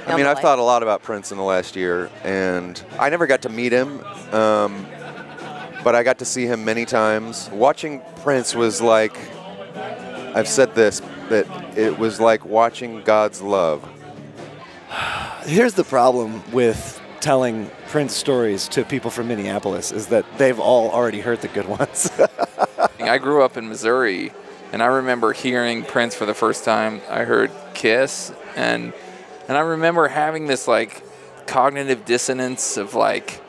I mean, I've thought a lot about Prince in the last year, and I never got to meet him, but I got to see him many times. Watching Prince was like, I've said this, that it was like watching God's love. Here's the problem with telling Prince stories to people from Minneapolis is that they've all already heard the good ones. I grew up in Missouri, and I remember hearing Prince for the first time. I heard Kiss, and I remember having this like cognitive dissonance of like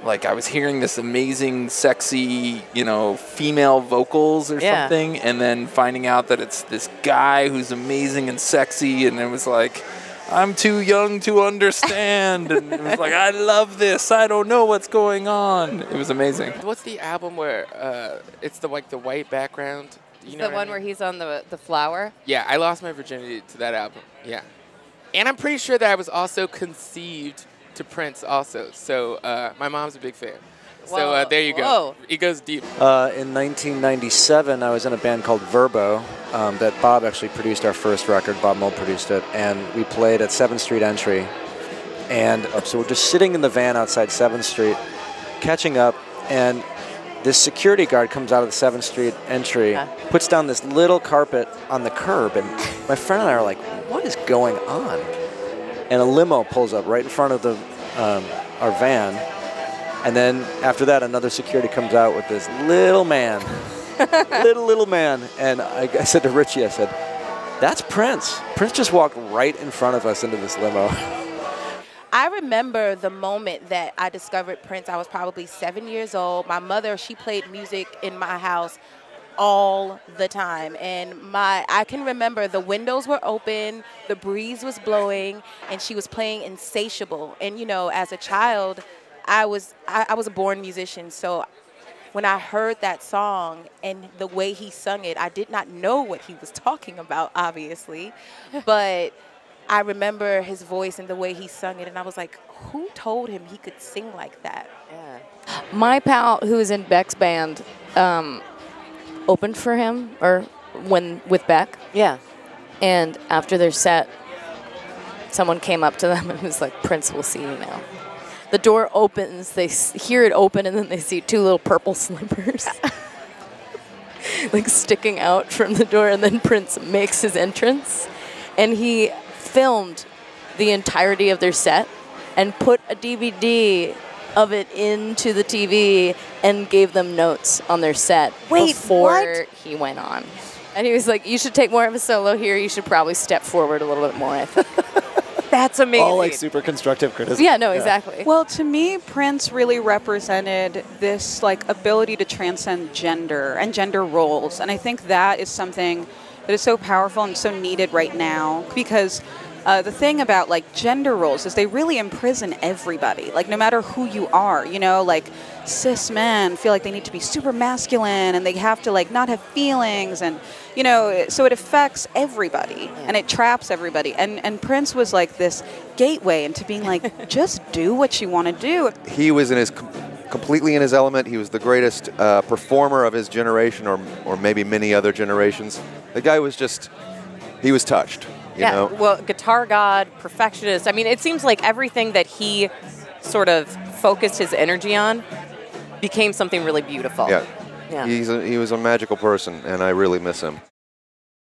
I was hearing this amazing, sexy, you know, female vocals or something, and then finding out that it's this guy who's amazing and sexy, and it was like, I'm too young to understand, and it was like, I love this, I don't know what's going on. It was amazing. What's the album where it's the like the white background? You know the one where he's on the flower? Yeah, I lost my virginity to that album. Yeah. And I'm pretty sure that I was also conceived to Prince also. So my mom's a big fan. So there you go. It goes deep. In 1997, I was in a band called Verbo that Bob actually produced our first record. Bob Mould produced it. And we played at 7th Street Entry. And so we're just sitting in the van outside 7th Street, catching up. And this security guard comes out of the 7th Street Entry, puts down this little carpet on the curb. And my friend and I are like, what is going on? And a limo pulls up right in front of the our van. And then after that, another security comes out with this little man, little man. And I said to Richie, I said, that's Prince. Prince just walked right in front of us into this limo. I remember the moment that I discovered Prince. I was probably 7 years old. My mother, she played music in my house all the time, and I can remember the windows were open, the breeze was blowing, and she was playing Insatiable. And you know, as a child, I was a born musician, so when I heard that song and the way he sung it, I did not know what he was talking about, obviously, but I remember his voice and the way he sung it, and I was like, who told him he could sing like that? Yeah. My pal, who was in Beck's band, opened for him, or with Beck. Yeah. And after their set, someone came up to them and was like, Prince will see you now. The door opens, they hear it open, and then they see two little purple slippers like sticking out from the door, and then Prince makes his entrance, and he filmed the entirety of their set and put a DVD of it into the TV and gave them notes on their set before he went on. And he was like, you should take more of a solo here. You should probably step forward a little bit more, I think. That's amazing. All like super constructive criticism. Yeah, no, exactly. Well, to me, Prince really represented this like ability to transcend gender and gender roles. And I think that is something that is so powerful and so needed right now, because the thing about like gender roles is they really imprison everybody, like no matter who you are, you know, like cis men feel like they need to be super masculine and they have to like not have feelings, and you know, so it affects everybody and it traps everybody, and Prince was like this gateway into being like, just do what you want to do. He was in his completely in his element. He was the greatest performer of his generation, or maybe many other generations. The guy was just, he was touched. You know? Well, guitar god, perfectionist. I mean, it seems like everything that he sort of focused his energy on became something really beautiful. Yeah. He was a magical person, and I really miss him.